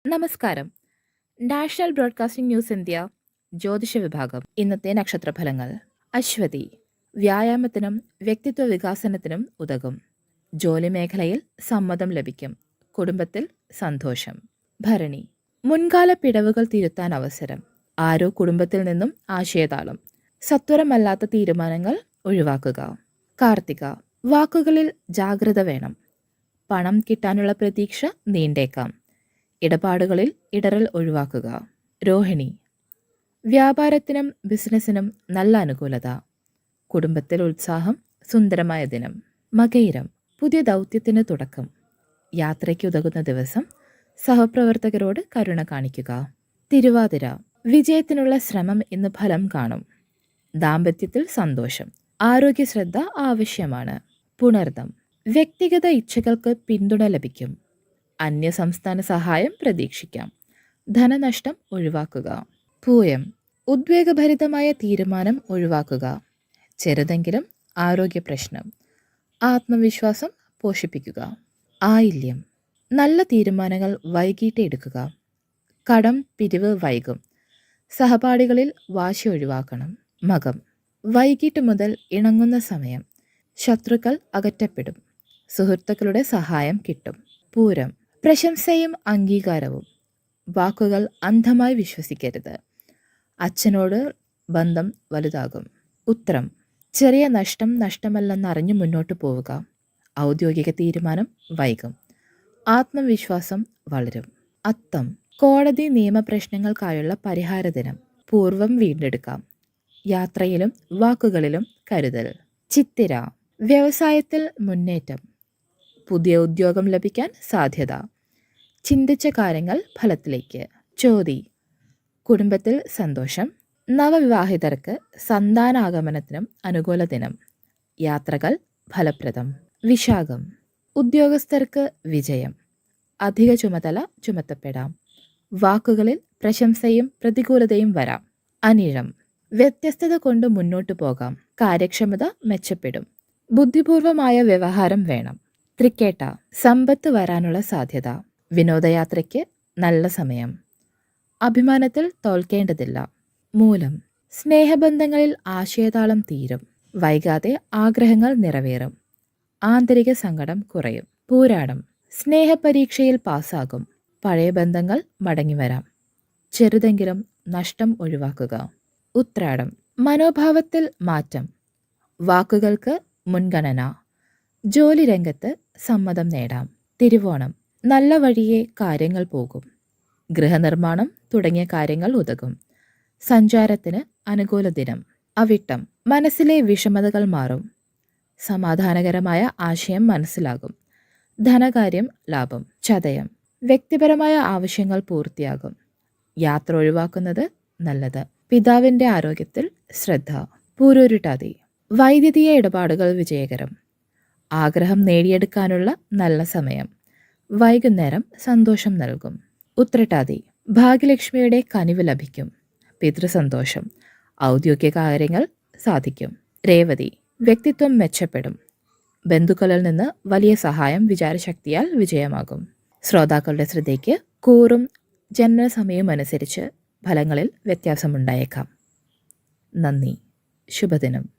നമസ്കാരം. National broadcasting news India ജ്യോതിഷ വിഭാഗം. ഇന്നത്തെ നക്ഷത്രഫലങ്ങൾ. അശ്വതി, വ്യായാമത്തിനും വ്യക്തിത്വ വികാസനത്തിനും ഉതകും. ജോലി മേഖലയിൽ സമ്മതം ലഭിക്കും. കുടുംബത്തിൽ സന്തോഷം. ഭരണി, മുൻകാല പിഴവുകൾ തിരുത്താൻ അവസരം. ആരോ കുടുംബത്തിൽ നിന്നും ആശയതാളം. സത്വരമല്ലാത്ത തീരുമാനങ്ങൾ ഒഴിവാക്കുക. കാർത്തിക, വാക്കുകളിൽ ജാഗ്രത വേണം. പണം കിട്ടാനുള്ള പ്രതീക്ഷ നീണ്ടേക്കാം. ഇടപാടുകളിൽ ഇടറൽ ഒഴിവാക്കുക. രോഹിണി, വ്യാപാരത്തിനും ബിസിനസ്സിനും നല്ല അനുകൂലത. കുടുംബത്തിൽ ഉത്സാഹം. സുന്ദരമായ ദിനം. മകയിരം, പുതിയ ദൗത്യത്തിന് തുടക്കം. യാത്രയ്ക്ക് ഉതകുന്ന ദിവസം. സഹപ്രവർത്തകരോട് കരുണ കാണിക്കുക. തിരുവാതിര, വിജയത്തിനുള്ള ശ്രമം ഇന്ന് ഫലം കാണും. ദാമ്പത്യത്തിൽ സന്തോഷം. ആരോഗ്യശ്രദ്ധ ആവശ്യമാണ്. പുണർദം, വ്യക്തിഗത ഇച്ഛകൾക്ക് പിന്തുണ ലഭിക്കും. അന്യസംസ്ഥാന സഹായം പ്രതീക്ഷിക്കാം. ധനനഷ്ടം ഒഴിവാക്കുക. പൂയം, ഉദ്വേഗഭരിതമായ തീരുമാനം ഒഴിവാക്കുക. ചെറുതെങ്കിലും ആരോഗ്യ പ്രശ്നം. ആത്മവിശ്വാസം പോഷിപ്പിക്കുക. ആയില്യം, നല്ല തീരുമാനങ്ങൾ വൈകിട്ട് എടുക്കുക. കടം പിരിവ് വൈകും. സഹപാഠികളിൽ വാശി ഒഴിവാക്കണം. മകം, വൈകിട്ട് മുതൽ ഇണങ്ങുന്ന സമയം. ശത്രുക്കൾ അകറ്റപ്പെടും. സുഹൃത്തുക്കളുടെ സഹായം കിട്ടും. പൂരം, പ്രശംസയും അംഗീകാരവും. വാക്കുകൾ അന്ധമായി വിശ്വസിക്കരുത്. അച്ഛനോട് ബന്ധം വലുതാകും. ഉത്രം, ചെറിയ നഷ്ടം നഷ്ടമല്ലെന്നറിഞ്ഞു മുന്നോട്ട് പോവുക. ഔദ്യോഗിക തീരുമാനം വൈകും. ആത്മവിശ്വാസം വളരും. അത്തം, കോടതി നിയമപ്രശ്നങ്ങൾക്കായുള്ള പരിഹാര ദിനം. പൂർവം വീണ്ടെടുക്കാം. യാത്രയിലും വാക്കുകളിലും കരുതൽ. ചിത്തിര, വ്യവസായത്തിൽ മുന്നേറ്റം. പുതിയ ഉദ്യോഗം ലഭിക്കാൻ സാധ്യത. ചിന്തിച്ച കാര്യങ്ങൾ ഫലത്തിലേക്ക്. ചോതി, കുടുംബത്തിൽ സന്തോഷം. നവവിവാഹിതർക്ക് സന്താനാഗമനത്തിനും അനുകൂല ദിനം. യാത്രകൾ ഫലപ്രദം. വിശാഖം, ഉദ്യോഗസ്ഥർക്ക് വിജയം. അധിക ചുമതല ചുമത്തപ്പെടാം. വാക്കുകളിൽ പ്രശംസയും പ്രതികൂലതയും വരാം. അനിഴം, വ്യത്യസ്തത കൊണ്ട് മുന്നോട്ടു പോകാം. കാര്യക്ഷമത മെച്ചപ്പെടും. ബുദ്ധിപൂർവമായ വ്യവഹാരം വേണം. തൃക്കേട്ട, സമ്പത്ത് വരാനുള്ള സാധ്യത. വിനോദയാത്രയ്ക്ക് നല്ല സമയം. അഭിമാനത്തിൽ തോൽക്കേണ്ടതില്ല. മൂലം, സ്നേഹബന്ധങ്ങളിൽ ആശയതാളം തീരും. വൈകാതെ ആഗ്രഹങ്ങൾ നിറവേറും. ആന്തരിക സങ്കടം കുറയും. പൂരാടം, സ്നേഹപരീക്ഷയിൽ പാസ്സാകും. പഴയ ബന്ധങ്ങൾ മടങ്ങിവരാം. ചെറുതെങ്കിലും നഷ്ടം ഒഴിവാക്കുക. ഉത്രാടം, മനോഭാവത്തിൽ മാറ്റം. വാക്കുകൾക്ക് മുൻഗണന. ജോലി രംഗത്ത് സമ്മതം നേടാം. തിരുവോണം, നല്ല വഴിയെ കാര്യങ്ങൾ പോകും. ഗൃഹനിർമ്മാണം തുടങ്ങിയ കാര്യങ്ങൾ ഉതകും. സഞ്ചാരത്തിന് അനുകൂല ദിനം. അവിട്ടം, മനസ്സിലെ വിഷമതകൾ മാറും. സമാധാനകരമായ ആശയം മനസ്സിലാകും. ധനകാര്യം ലാഭം. ചതയം, വ്യക്തിപരമായ ആവശ്യങ്ങൾ പൂർത്തിയാകും. യാത്ര ഒഴിവാക്കുന്നത് നല്ലത്. പിതാവിൻ്റെ ആരോഗ്യത്തിൽ ശ്രദ്ധ. പൂരോരുട്ടാതി, വൈദ്യുതീയ ഇടപാടുകൾ വിജയകരം. ആഗ്രഹം നേടിയെടുക്കാനുള്ള നല്ല സമയം. വൈകുന്നേരം സന്തോഷം നൽകും. ഉത്രട്ടാതി, ഭാഗ്യലക്ഷ്മിയുടെ കനിവ് ലഭിക്കും. പിതൃസന്തോഷം. ഔദ്യോഗിക കാര്യങ്ങൾ സാധിക്കും. രേവതി, വ്യക്തിത്വം മെച്ചപ്പെടും. ബന്ധുക്കളിൽ നിന്ന് വലിയ സഹായം വിചാരശക്തിയാൽ വിജയമാകും. ശ്രോതാക്കളുടെ ശ്രദ്ധയ്ക്ക് കൂറും ജനനസമയവും അനുസരിച്ച് ഫലങ്ങളിൽ വ്യത്യാസമുണ്ടായേക്കാം. നന്ദി. ശുഭദിനം.